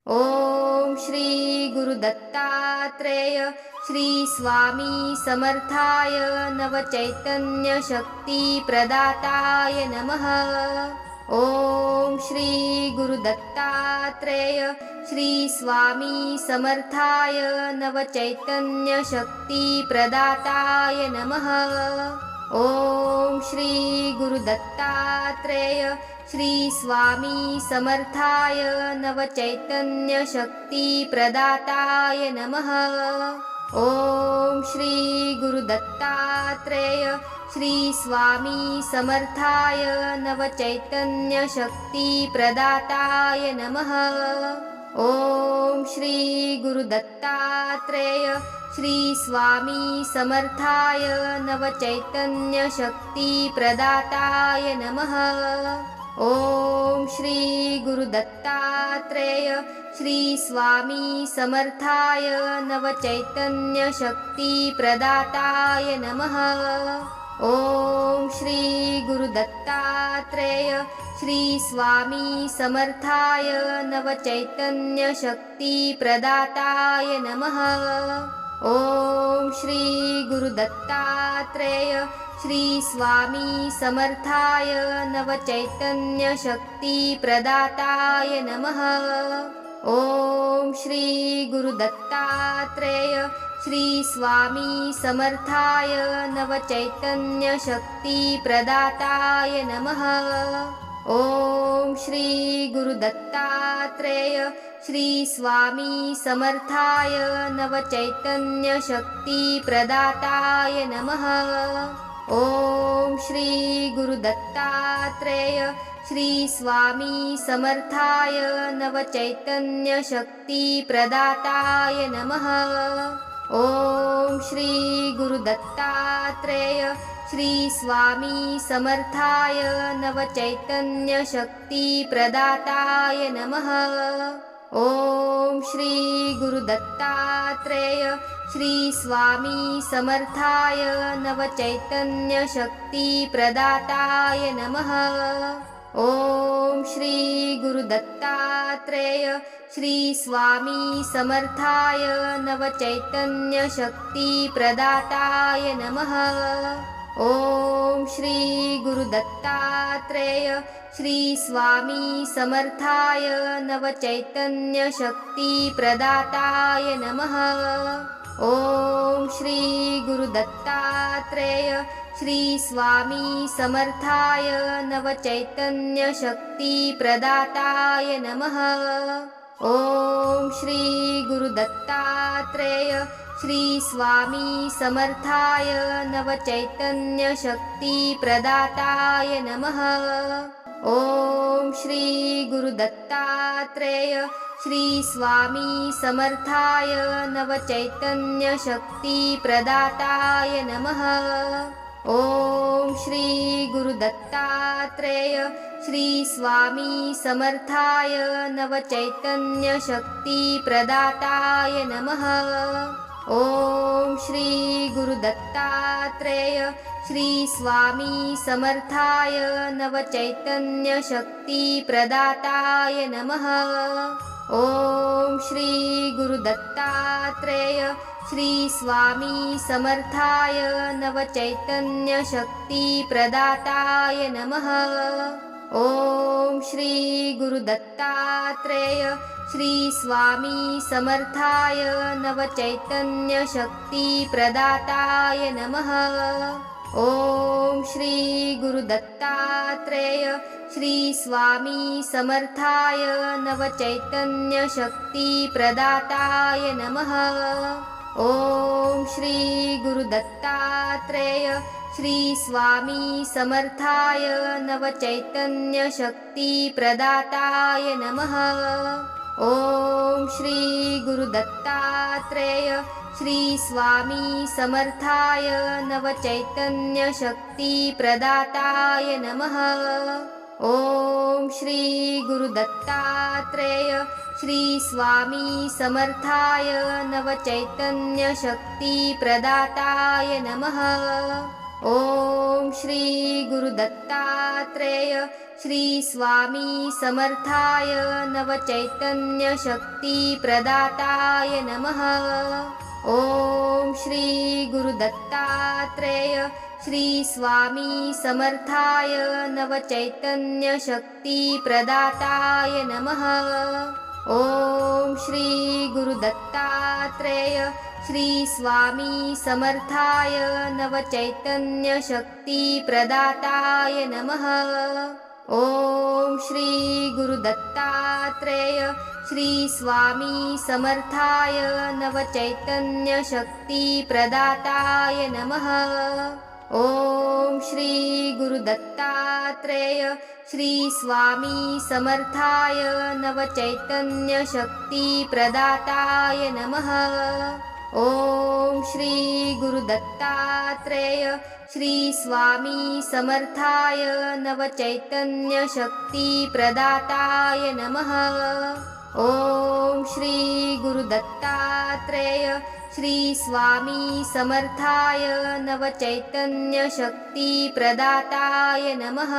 ओम श्री गुरुदत्तात्रेय श्री स्वामी समर्थाय नवचैतन्य शक्ति प्रदाताय नमः। ओम श्री गुरुदत्तात्रेय श्री स्वामी समर्थाय नवचैतन्य शक्ति प्रदाताय नमः। ओम श्री गुरुदत्तात्रेय श्री स्वामी समर्थाय नवचैतन्य शक्ति प्रदाताय नमः। ओम श्री गुरुदत्तात्रेय श्री स्वामी समर्थाय नवचैतन्य शक्ति प्रदाताय नमः। ओम श्री गुरुदत्तात्रेय श्री स्वामी समर्थाय नवचैतन्य शक्ति प्रदाताय नमः। ओम श्री गुरुदत्तात्रेय श्री स्वामी समर्थाय नवचैतन्य शक्ति प्रदाताय नमः। ओम श्री गुरुदत्तात्रेय श्री स्वामी समर्थाय नवचैतन्य शक्ति प्रदाताय नमः। ओम श्री गुरुदत्तात्रेय श्री स्वामी समर्थाय नवचैतन्य शक्ति प्रदाताय नमः। ओम श्री गुरुदत्तात्रेय श्री स्वामी समर्थाय नवचैतन्य शक्ति प्रदाताय नमः। ओम श्री गुरुदत्तात्रेय श्री स्वामी समर्थाय नवचैतन्य शक्ति प्रदाताय नमः। ओम श्री गुरुदत्तात्रेय श्री स्वामी समर्थाय नवचैतन्य शक्ति प्रदाताय नमः। ओम श्री गुरुदत्तात्रेय श्री स्वामी समर्थाय नवचैतन्य शक्ति प्रदाताय नमः। ओम श्री गुरुदत्तात्रेय श्री स्वामी समर्थाय नवचैतन्य शक्ति प्रदाताय नमः। ओम श्री गुरुदत्तात्रेय श्री स्वामी समर्थाय नवचैतन्य शक्ति प्रदाताय नमः। ओम श्री गुरुदत्तात्रेय श्री स्वामी समर्थाय नवचैतन्य शक्ति प्रदाताय नमः। ओम श्री गुरुदत्तात्रेय श्री स्वामी समर्थाय नवचैतन्य शक्ति प्रदाताय नमः। ओम श्री गुरुदत्तात्रेय श्री स्वामी समर्थाय नवचैतन्य शक्ति प्रदाताय नमः। ओम श्री गुरुदत्तात्रेय श्री स्वामी समर्थाय नवचैतन्य शक्ति प्रदाताय नमः। ओम श्री गुरुदत्तात्रेय श्री स्वामी समर्थाय नवचैतन्य शक्ति प्रदाताय नमः। ओम श्री गुरुदत्तात्रेय श्री स्वामी समर्थाय नवचैतन्य शक्ति प्रदाताय नमः। ओम श्री गुरुदत्तात्रेय श्री स्वामी समर्थाय नवचैतन्य शक्ति प्रदाताय नमः। ओम श्री गुरुदत्तात्रेय श्री स्वामी समर्थाय नवचैतन्य शक्ति प्रदाताय नमः। ओम श्री गुरुदत्तात्रेय श्री स्वामी समर्थाय नवचैतन्य शक्ति प्रदाताय नमः। ओम श्री गुरुदत्तात्रेय श्री स्वामी समर्थाय नवचैतन्य शक्ति प्रदाताय नमः। ओम श्री गुरुदत्तात्रेय श्री स्वामी समर्थाय नवचैतन्य शक्ति प्रदाताय नमः। ओम श्री गुरुदत्तात्रेय श्री स्वामी समर्थाय नवचैतन्य शक्ति प्रदाताय नमः। ओम श्री गुरुदत्तात्रेय श्री स्वामी समर्थाय नवचैतन्य शक्ति प्रदाताय नमः। ओम श्री गुरुदत्तात्रेय श्री स्वामी समर्थाय नवचैतन्य शक्ति प्रदाताय नमः। ओम श्री गुरुदत्तात्रेय श्री स्वामी समर्थाय नवचैतन्य शक्ति प्रदाताय नमः। ओम श्री गुरुदत्तात्रेय श्री स्वामी समर्थाय नवचैतन्य शक्ति प्रदाताय नमः। ओम श्री गुरुदत्तात्रेय श्री स्वामी समर्थाय नवचैतन्य शक्ति प्रदाताय नमः। ओम श्री गुरुदत्तात्रेय श्री स्वामी समर्थाय नवचैतन्य शक्ति प्रदाताय नमः। ओम श्री गुरुदत्तात्रेय श्री स्वामी समर्थाय नवचैतन्य शक्ति प्रदाताय नमः।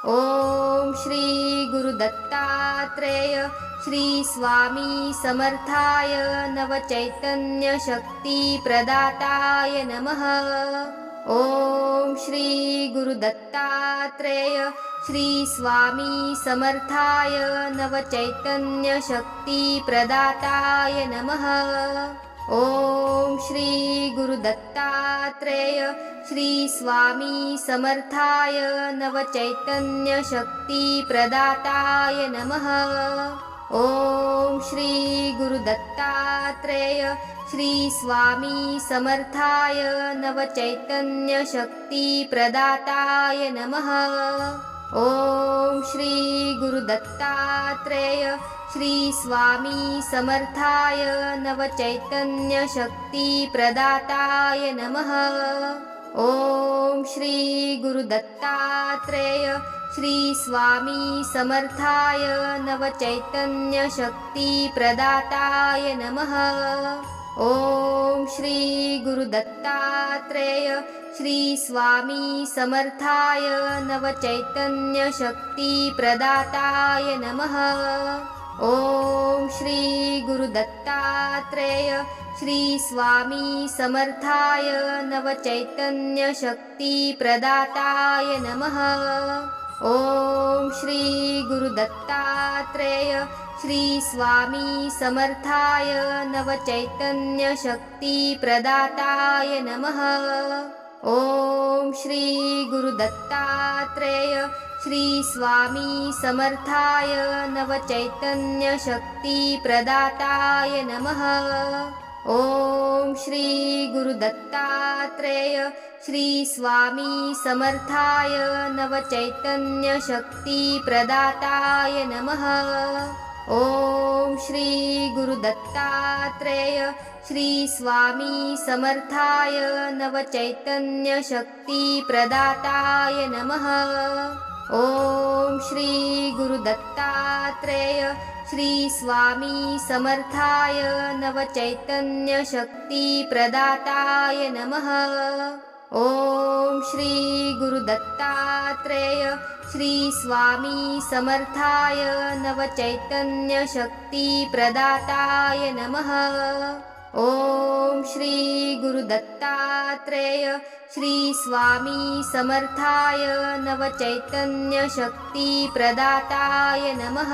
ओम श्री गुरुदत्तात्रेय श्री स्वामी समर्थाय नवचैतन्य शक्ति प्रदाताय नमः। ओम श्री गुरुदत्तात्रेय श्री स्वामी समर्थाय नवचैतन्य शक्ति प्रदाताय नमः। ओम श्री गुरुदत्तात्रेय श्री स्वामी समर्थाय नवचैतन्य शक्ति प्रदाताय नमः। ओम श्री गुरुदत्तात्रेय श्री स्वामी समर्थाय नवचैतन्य शक्ति प्रदाताय नमः। ओम श्री गुरुदत्तात्रेय श्री स्वामी समर्थाय नवचैतन्य शक्ति प्रदाताय नमः। ओम श्री गुरुदत्तात्रेय श्री स्वामी समर्थाय नवचैतन्य शक्ति प्रदाताय नमः। ओम श्री गुरुदत्तात्रेय श्री स्वामी समर्थाय नवचैतन्य शक्ति प्रदाताय नमः। ओम श्री गुरुदत्तात्रेय श्री स्वामी समर्थाय नवचैतन्य शक्ति प्रदाताय नमः। ओम श्री गुरुदत्तात्रेय श्री स्वामी समर्थाय नवचैतन्य शक्ति प्रदाताय नमः। ओम श्री गुरुदत्तात्रेय श्री स्वामी समर्थाय नवचैतन्य शक्ति प्रदाताय नमः। ओम श्री गुरुदत्तात्रेय श्री स्वामी समर्थाय नवचैतन्य शक्ति प्रदाताय नमः। ओम श्री गुरुदत्तात्रेय श्री स्वामी समर्थाय नवचैतन्य शक्ति प्रदाताय नमः। ओम श्री गुरुदत्तात्रेय श्री स्वामी समर्थाय नवचैतन्य शक्ति प्रदाताय नमः। ओम श्री गुरुदत्तात्रेय श्री स्वामी समर्थाय नवचैतन्य शक्ति प्रदाताय नमः। ओम श्री गुरुदत्तात्रेय श्री स्वामी समर्थाय नवचैतन्य शक्ति प्रदाताय नमः।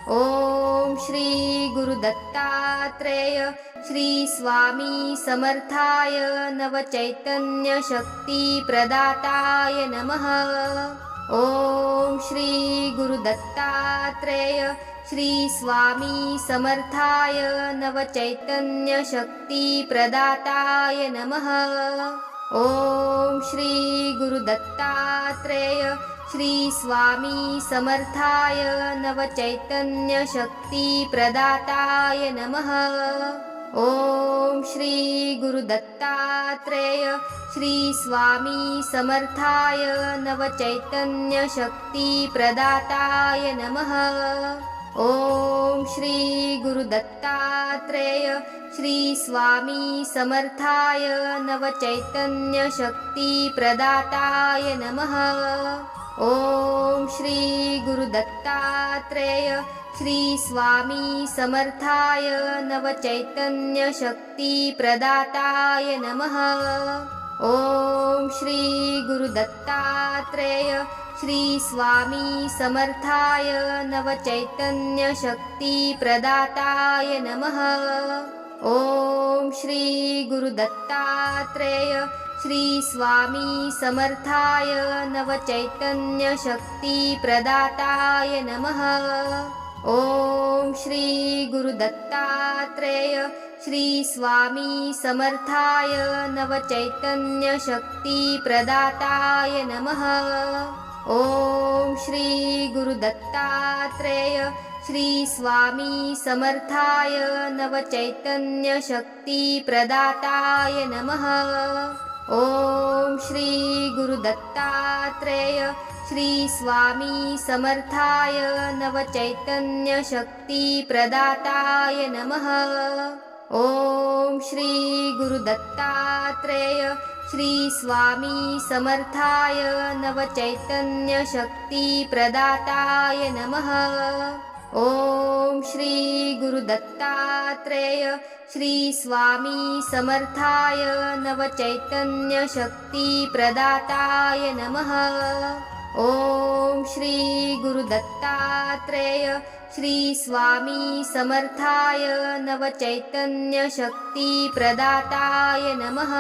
ओम श्री गुरुदत्तात्रेय श्री स्वामी समर्थाय नवचैतन्य शक्ति प्रदाताय नमः। ओम श्री गुरुदत्तात्रेय श्री स्वामी समर्थाय नवचैतन्य शक्ति प्रदाताय नमः। ओम श्री गुरुदत्तात्रेय श्री स्वामी समर्थाय नवचैतन्य शक्ति प्रदाताय नमः। ओम श्री गुरुदत्तात्रेय श्री स्वामी समर्थाय नवचैतन्य शक्ति प्रदाताय नमः। ओम श्री गुरुदत्तात्रेय दत्तात्रेय श्री स्वामी समर्थाय नवचैतन्य शक्ति प्रदाताय नमः। ओम श्री गुरु दत्तात्रेय श्री स्वामी समर्थाय नवचैतन्य शक्ति प्रदाताय नमः। ओम श्री गुरु दत्तात्रेय श्री स्वामी समर्थाय नवचैतन्य शक्ति प्रदाताय नमः। ओम श्री गुरु दत्तात्रेय श्री स्वामी समर्थाय नवचैतन्य शक्ति प्रदाताय नमः। ओम श्री गुरु दत्तात्रेय श्री स्वामी समर्थाय नवचैतन्य शक्ति प्रदाताय नमः। ओम श्री गुरु दत्तात्रेय श्री स्वामी समर्थाय नवचैतन्य शक्ति प्रदाताय नमः। ओम श्री गुरु दत्तात्रेय श्री स्वामी समर्थाय नवचैतन्य शक्ति प्रदाताय नमः। ओम श्री गुरु दत्तात्रेय श्री स्वामी समर्थाय नवचैतन्य शक्ति प्रदाताय नमः। ओम श्री गुरु दत्तात्रेय श्री स्वामी समर्थाय नवचैतन्य शक्ति प्रदाताय नमः। ओम श्री गुरु दत्तात्रेय श्री स्वामी समर्थाय नवचैतन्य शक्ति प्रदाताय नमः।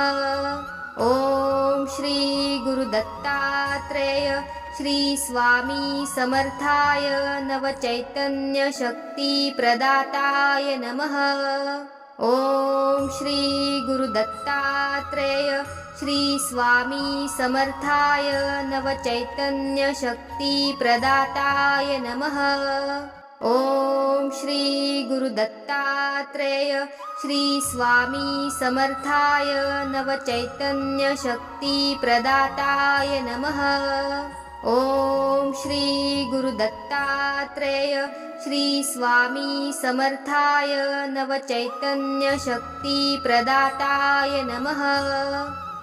ओम श्री गुरु दत्तात्रेय श्री स्वामी समर्थाय नवचैतन्य शक्ति प्रदाताय नमः। ओम श्री गुरु दत्तात्रेय श्री स्वामी समर्थाय नवचैतन्य शक्ति प्रदाताय नमः। ओम श्री गुरु दत्तात्रेय श्री स्वामी समर्थाय नवचैतन्य शक्ति प्रदाताय नमः। ओम श्री गुरु दत्तात्रेय श्री स्वामी समर्थाय नवचैतन्य शक्ति प्रदाताय नमः।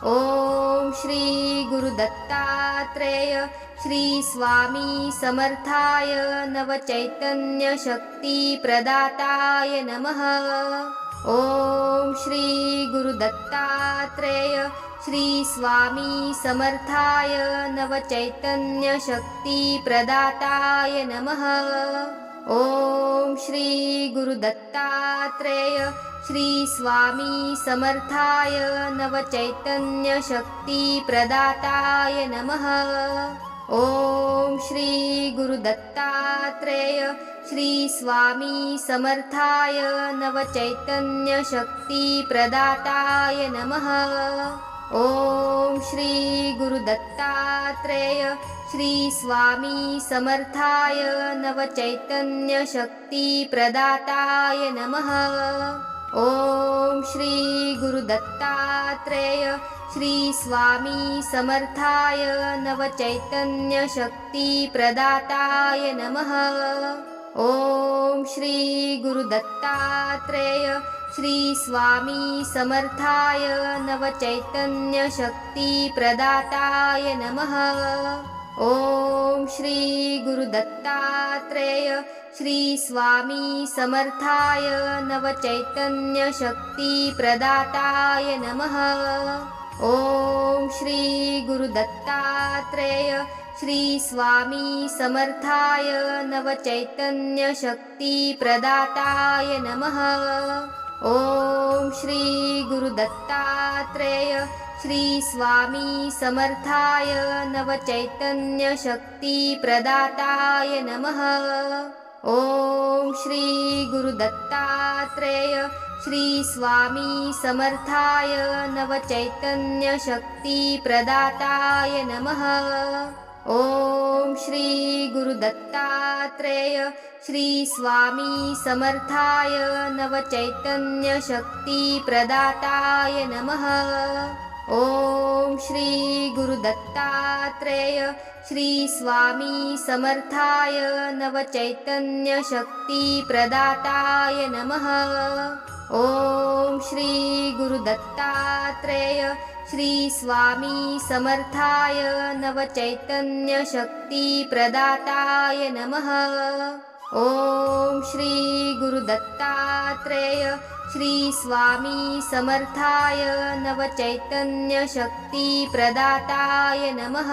ओम श्री गुरु दत्तात्रेय श्री स्वामी समर्थाय नवचैतन्य शक्ति प्रदाताय नमः। ओम श्री गुरु दत्तात्रेय श्री स्वामी समर्थाय नवचैतन्य शक्ति प्रदाताय नमः। ओम श्री गुरु दत्तात्रेय श्री स्वामी समर्थाय नवचैतन्य शक्ति प्रदाताय नमः। ओम श्री गुरु दत्तात्रेय श्री स्वामी समर्थाय नवचैतन्य शक्ति प्रदाताय नमः। ओम श्री गुरु दत्तात्रेय श्री स्वामी समर्थाय नवचैतन्य शक्ति प्रदाताय नमः। ओम श्री गुरु दत्तात्रेय श्री स्वामी समर्थाय नवचैतन्य शक्ति प्रदाताय नमः। ओम श्री गुरु दत्तात्रेय श्री स्वामी समर्थाय नवचैतन्य शक्ति प्रदाताय नमः। ओम श्री गुरु दत्तात्रेय श्री स्वामी समर्थाय नवचैतन्य शक्ति प्रदाताय नमः। ओम श्री गुरु दत्तात्रेय श्री स्वामी समर्थाय नवचैतन्य शक्ति प्रदाताय नमः। ओम श्री गुरु दत्तात्रेय श्री स्वामी समर्थाय नवचैतन्य शक्ति प्रदाताय नमः। ओम श्री गुरु दत्तात्रेय श्री स्वामी समर्थाय नवचैतन्य शक्ति प्रदाताय नमः। ओम श्री गुरु दत्तात्रेय श्री स्वामी समर्थाय नवचैतन्य शक्ति प्रदाताय नमः। ॐ श्री गुरुदत्तात्रेय श्री स्वामी समर्थाय नवचैतन्यशक्तिप्रदाताय नमः। ॐ श्री गुरुदत्तात्रेय श्री स्वामी समर्थाय नवचैतन्यशक्तिप्रदाताय नमः। ॐ श्री गुरुदत्तात्रेय श्री स्वामी समर्थाय नवचैतन्यशक्तिप्रदाताय नमः।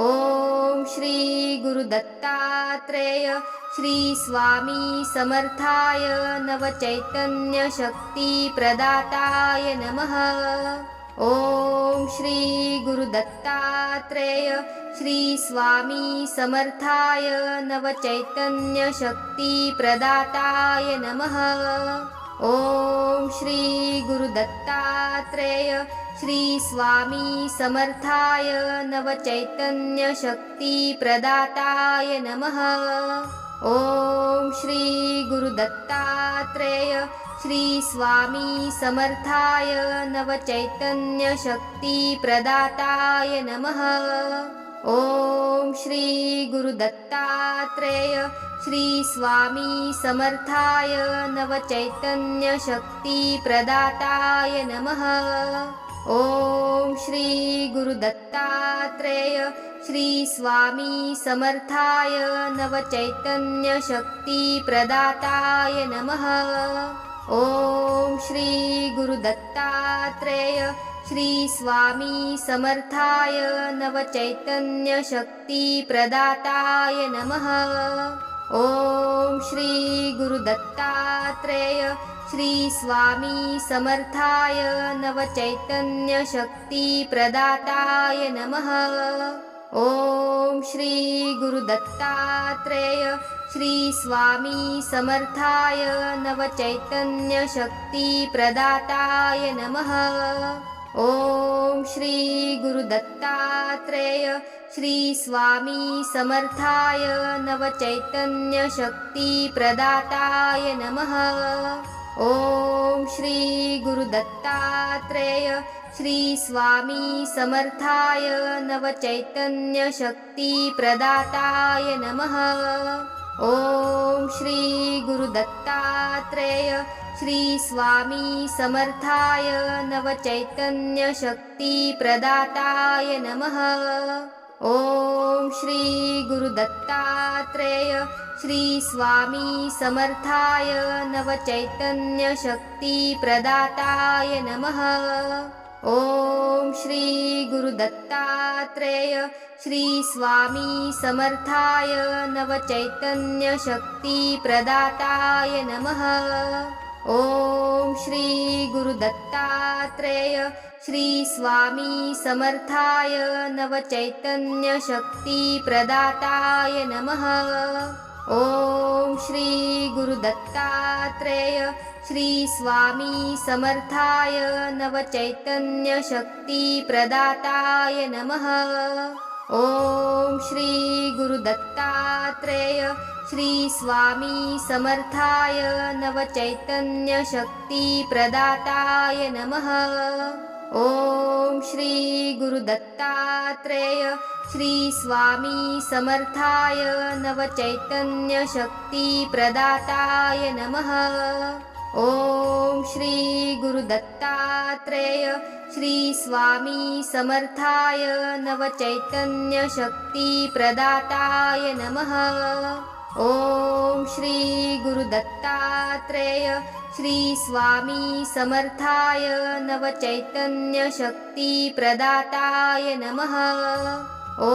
ॐ श्री गुरुदत्तात्रेय श्री स्वामी समर्थाय नवचैतन्यशक्तिप्रदाताय नमः। ॐ श्री गुरुदत्तात्रेय श्री स्वामी समर्थाय नवचैतन्यशक्तिप्रदाताय नमः। ॐ श्री गुरुदत्तात्रेय श्री स्वामी समर्थाय नवचैतन्यशक्तिप्रदाताय नमः। ॐ श्री गुरुदत्तात्रेय श्री स्वामी समर्थाय नवचैतन्यशक्तिप्रदाताय नमः। ॐ श्री गुरुदत्तात्रेय श्री स्वामी समर्थाय नवचैतन्यशक्तिप्रदाताय नमः। ॐ श्री गुरुदत्तात्रेय श्री स्वामी समर्थाय नवचैतन्यशक्तिप्रदाताय नमः। ॐ श्री गुरुदत्तात्रेय श्री स्वामी समर्थाय नवचैतन्यशक्तिप्रदाताय नमः। ॐ श्री गुरुदत्तात्रेय श्री स्वामी समर्थाय नवचैतन्यशक्तिप्रदाताय नमः। ॐ श्री गुरुदत्तात्रेय श्री स्वामी समर्थाय नवचैतन्यशक्तिप्रदाताय नमः। ॐ श्री गुरुदत्तात्रेय श्री स्वामी समर्थाय नवचैतन्यशक्तिप्रदाताय नमः। ॐ श्री गुरुदत्तात्रेय श्री स्वामी समर्थाय नवचैतन्यशक्तिप्रदाताय नमः। ॐ श्री गुरुदत्तात्रेय श्री स्वामी समर्थाय नवचैतन्यशक्तिप्रदाताय नमः। ॐ श्री गुरुदत्तात्रेय श्री स्वामी समर्थाय नवचैतन्यशक्तिप्रदाताय नमः। ॐ श्री गुरुदत्तात्रेय श्री स्वामी समर्थाय नवचैतन्यशक्तिप्रदाताय नमः। ॐ श्री गुरुदत्तात्रेय श्री स्वामी समर्थाय नवचैतन्यशक्तिप्रदाताय नमः। ॐ श्री गुरुदत्तात्रेय श्री स्वामी समर्थाय नवचैतन्यशक्तिप्रदाताय नमः। ॐ श्री गुरुदत्तात्रेय श्री स्वामी समर्थाय नवचैतन्यशक्तिप्रदाताय नमः। ॐ श्री गुरुदत्तात्रेय श्री स्वामी समर्थाय नवचैतन्यशक्तिप्रदाताय नमः। ॐ श्री गुरुदत्तात्रेय श्री स्वामी समर्थाय नवचैतन्यशक्तिप्रदाताय नमः। ॐ श्री गुरुदत्तात्रेय श्री स्वामी समर्थाय नवचैतन्यशक्तिप्रदाताय नमः। ॐ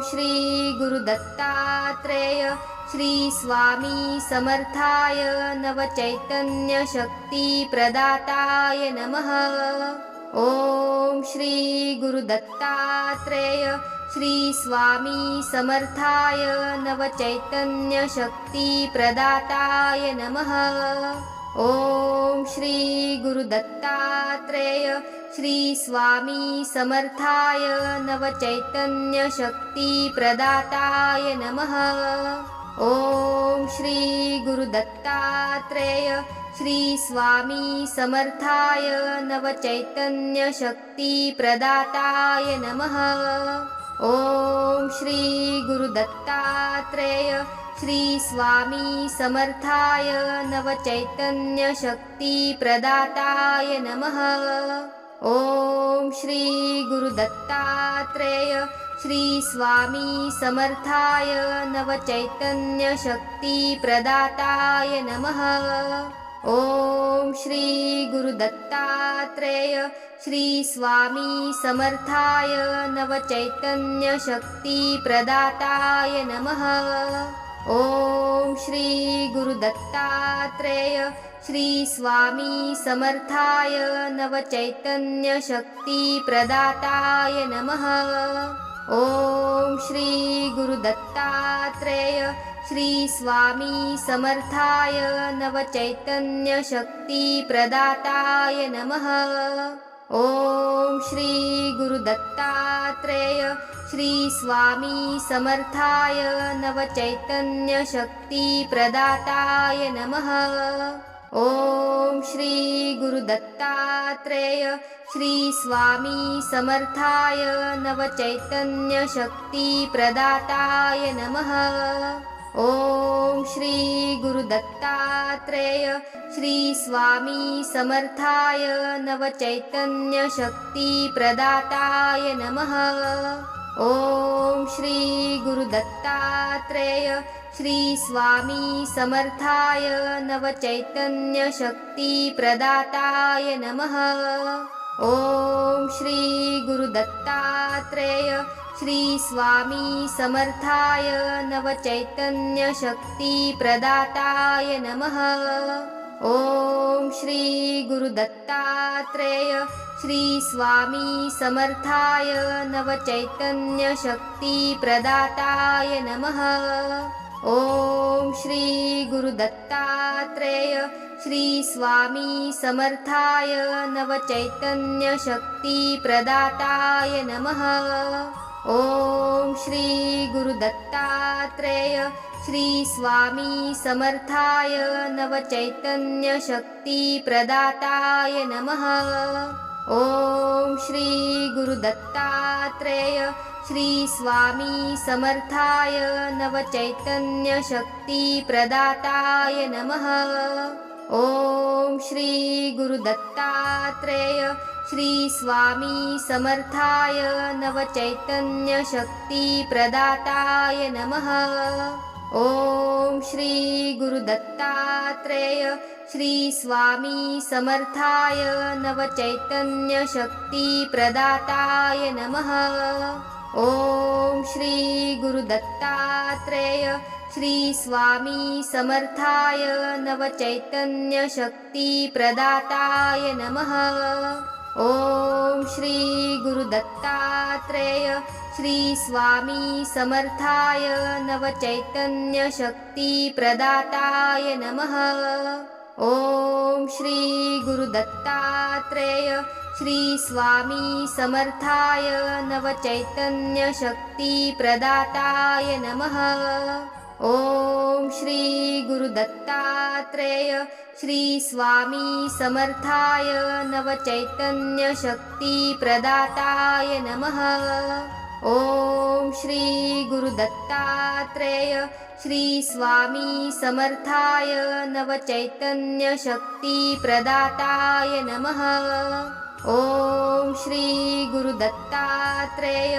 श्री गुरुदत्तात्रेय श्री स्वामी समर्थाय नवचैतन्यशक्तिप्रदाताय नमः। ॐ श्री गुरुदत्तात्रेय श्री स्वामी समर्थाय नवचैतन्यशक्तिप्रदाताय नमः। ॐ श्री गुरुदत्तात्रेय श्री स्वामी समर्थाय नवचैतन्यशक्तिप्रदाताय नमः। ॐ श्री गुरुदत्तात्रेय श्री स्वामी समर्थाय नवचैतन्यशक्तिप्रदाताय नमः। ॐ श्री गुरुदत्तात्रेय श्री स्वामी समर्थाय नवचैतन्यशक्तिप्रदाताय नमः। ॐ श्री गुरुदत्तात्रेय श्री स्वामी समर्थाय नवचैतन्यशक्तिप्रदाताय नमः। ॐ श्री गुरुदत्तात्रेय श्री स्वामी समर्थाय नवचैतन्यशक्तिप्रदाताय नमः। ॐ श्री गुरुदत्तात्रेय श्री स्वामी समर्थाय नवचैतन्यशक्तिप्रदाताय नमः। ॐ श्री गुरुदत्तात्रेय श्री स्वामी समर्थाय नवचैतन्यशक्तिप्रदाताय नमः। ॐ श्री गुरुदत्तात्रेय श्री स्वामी समर्थाय नवचैतन्यशक्तिप्रदाताय नमः। ॐ श्री गुरुदत्तात्रेय श्री स्वामी समर्थाय नवचैतन्यशक्तिप्रदाताय नमः। ॐ श्री गुरुदत्तात्रेय श्री स्वामी समर्थाय नवचैतन्यशक्तिप्रदाताय नमः। ॐ श्री गुरुदत्तात्रेय श्री स्वामी समर्थाय नवचैतन्यशक्तिप्रदाताय नमः। ॐ श्री गुरुदत्तात्रेय श्री स्वामी समर्थाय नवचैतन्यशक्तिप्रदाताय नमः। ॐ श्री गुरुदत्तात्रेय श्री स्वामी समर्थाय नवचैतन्यशक्तिप्रदाताय नमः। ॐ श्री गुरुदत्तात्रेय श्री स्वामी समर्थाय नवचैतन्यशक्तिप्रदाताय नमः। ॐ श्री गुरुदत्तात्रेय श्री स्वामी समर्थाय नवचैतन्यशक्तिप्रदाताय नमः। ॐ श्री गुरुदत्तात्रेय श्री स्वामी समर्थाय नवचैतन्यशक्तिप्रदाताय नमः। ॐ श्री गुरुदत्तात्रेय श्री स्वामी समर्थाय नवचैतन्यशक्तिप्रदाताय नमः। ॐ श्री गुरुदत्तात्रेय श्री स्वामी समर्थाय नवचैतन्यशक्तिप्रदाताय नमः। ॐ श्री गुरुदत्तात्रेय श्री स्वामी समर्थाय नवचैतन्यशक्तिप्रदाताय नमः। ॐ श्री गुरुदत्तात्रेय श्री स्वामी समर्थाय नवचैतन्यशक्तिप्रदाताय नमः। ॐ श्री गुरुदत्तात्रेय श्री स्वामी समर्थाय नवचैतन्यशक्तिप्रदाताय नमः। ॐ श्री गुरुदत्तात्रेय श्री स्वामी समर्थाय नवचैतन्यशक्तिप्रदाताय नमः। ॐ श्री गुरुदत्तात्रेय श्री स्वामी समर्थाय नवचैतन्यशक्तिप्रदाताय नमः। ॐ श्री गुरुदत्तात्रेय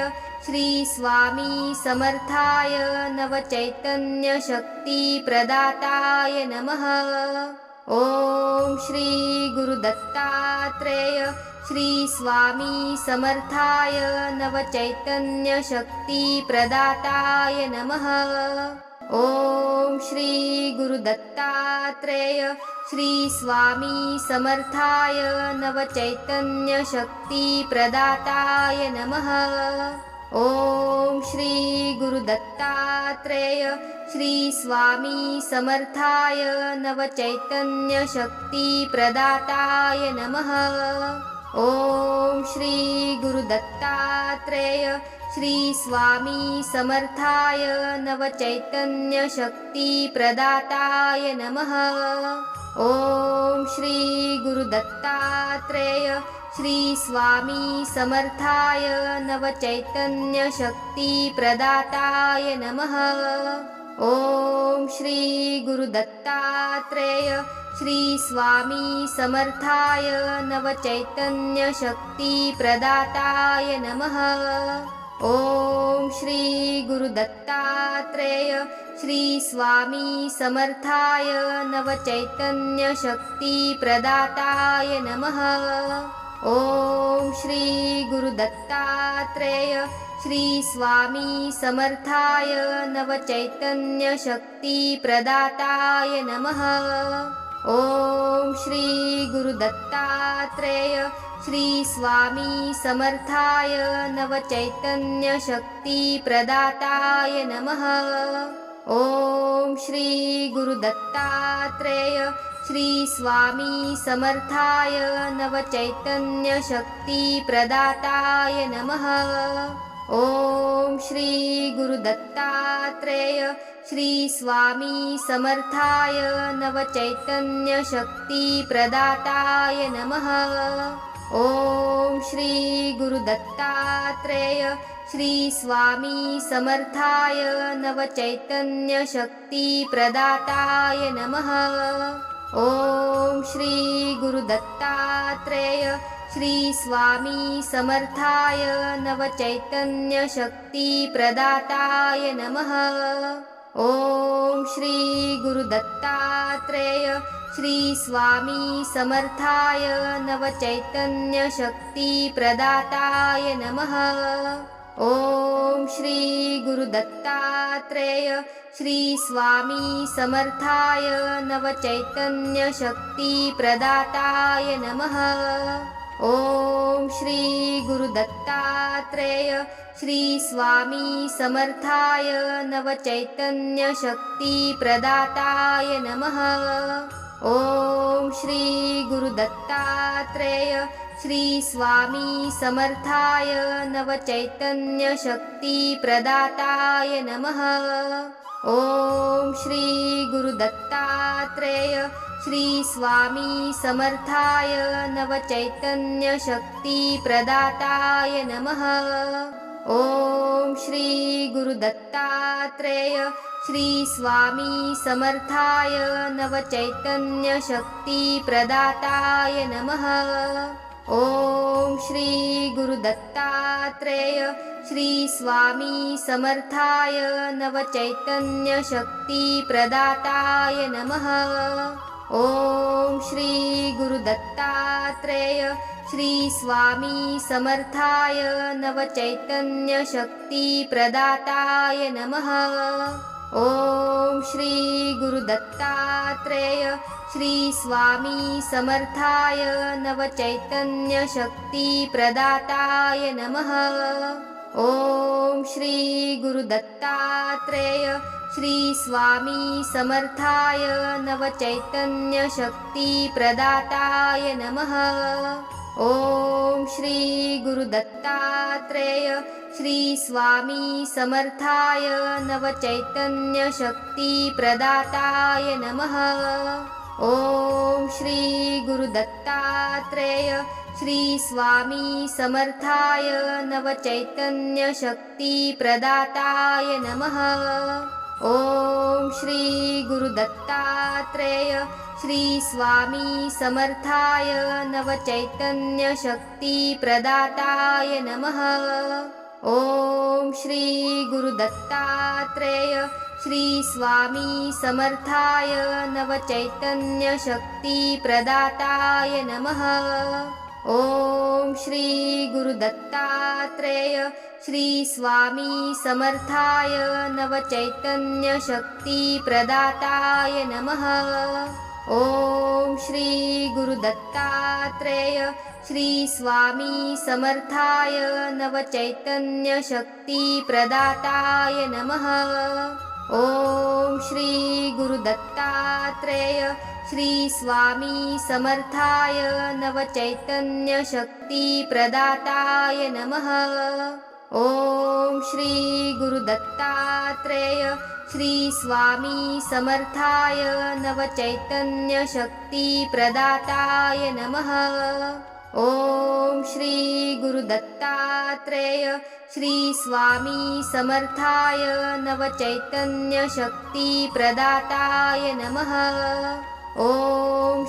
श्री स्वामी समर्थाय नवचैतन्यशक्तिप्रदाताय नमः। ॐ श्री गुरुदत्तात्रेय श्री स्वामी समर्थाय नवचैतन्यशक्तिप्रदाताय नमः। ॐ श्री गुरुदत्तात्रेय श्री स्वामी समर्थाय नवचैतन्यशक्तिप्रदाताय नमः। ॐ श्री गुरुदत्तात्रेय श्री स्वामी समर्थाय नवचैतन्यशक्तिप्रदाताय नमः। ॐ श्री गुरुदत्तात्रेय श्री स्वामी समर्थाय नवचैतन्यशक्तिप्रदाताय नमः। ॐ श्री गुरुदत्तात्रेय श्री स्वामी समर्थाय नवचैतन्यशक्तिप्रदाताय नमः। ॐ श्री गुरुदत्तात्रेय श्री स्वामी समर्थाय नवचैतन्यशक्तिप्रदाताय नमः। ॐ श्री गुरुदत्तात्रेय श्री स्वामी समर्थाय नवचैतन्यशक्तिप्रदाताय नमः। ॐ श्री गुरुदत्तात्रेय श्री स्वामी समर्थाय नवचैतन्यशक्तिप्रदाताय नमः। ॐ श्री गुरुदत्तात्रेय श्री स्वामी समर्थाय नवचैतन्यशक्तिप्रदाताय नमः। ॐ श्री गुरुदत्तात्रेय श्री स्वामी समर्थाय नवचैतन्यशक्तिप्रदाताय नमः। ॐ श्री गुरुदत्तात्रेय श्री स्वामी समर्थाय नवचैतन्यशक्तिप्रदाताय नमः। ॐ श्री गुरुदत्तात्रेय श्री स्वामी समर्थाय नवचैतन्यशक्तिप्रदाताय नमः। ॐ श्री गुरुदत्तात्रेय श्री स्वामी समर्थाय नवचैतन्यशक्तिप्रदाताय नमः। ॐ श्री गुरुदत्तात्रेय श्री स्वामी समर्थाय नवचैतन्यशक्तिप्रदाताय नमः। ॐ श्री गुरुदत्तात्रेय श्री स्वामी समर्थाय नवचैतन्यशक्तिप्रदाताय नमः। ॐ श्री गुरुदत्तात्रेय श्री स्वामी समर्थाय नवचैतन्यशक्तिप्रदाताय नमः। ॐ श्री गुरुदत्तात्रेय श्री स्वामी समर्थाय नवचैतन्यशक्तिप्रदाताय नमः। ॐ श्री गुरुदत्तात्रेय श्री स्वामी समर्थाय नवचैतन्यशक्तिप्रदाताय नमः। ॐ श्री गुरुदत्तात्रेय श्री स्वामी समर्थाय नवचैतन्यशक्तिप्रदाताय नमः। ॐ श्री गुरुदत्तात्रेय श्री स्वामी समर्थाय नवचैतन्यशक्तिप्रदाताय नमः। ॐ श्री गुरुदत्तात्रेय श्री स्वामी समर्थाय नवचैतन्यशक्तिप्रदाताय नमः। ॐ श्री गुरुदत्तात्रेय श्री स्वामी समर्थाय नवचैतन्यशक्तिप्रदाताय नमः। ॐ श्री गुरुदत्तात्रेय श्री स्वामी समर्थाय नवचैतन्यशक्तिप्रदाताय नमः। ॐ श्री गुरुदत्तात्रेय श्री स्वामी समर्थाय नवचैतन्यशक्तिप्रदाताय नमः। ॐ श्री गुरुदत्तात्रेय श्री स्वामी समर्थाय नवचैतन्यशक्तिप्रदाताय नमः। ॐ श्री गुरुदत्तात्रेय श्री स्वामी समर्थाय नवचैतन्यशक्तिप्रदाताय नमः। ॐ श्री गुरुदत्तात्रेय श्री स्वामी समर्थाय नवचैतन्यशक्तिप्रदाताय नमः। ॐ श्री गुरुदत्तात्रेय श्री स्वामी समर्थाय नवचैतन्यशक्तिप्रदाताय नमः। ॐ श्री गुरुदत्तात्रेय श्री स्वामी समर्थाय नवचैतन्यशक्तिप्रदाताय नमः। ॐ श्री गुरुदत्तात्रेय श्री स्वामी समर्थाय नवचैतन्यशक्तिप्रदाताय नमः। ॐ श्री गुरुदत्तात्रेय श्री स्वामी समर्थाय नवचैतन्यशक्तिप्रदाताय नमः। ॐ श्री गुरुदत्तात्रेय श्री स्वामी समर्थाय नवचैतन्यशक्तिप्रदाताय नमः। ॐ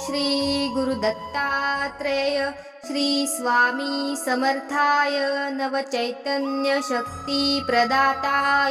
श्री गुरुदत्तात्रेय श्री स्वामी समर्थाय नवचैतन्यशक्तिप्रदाताय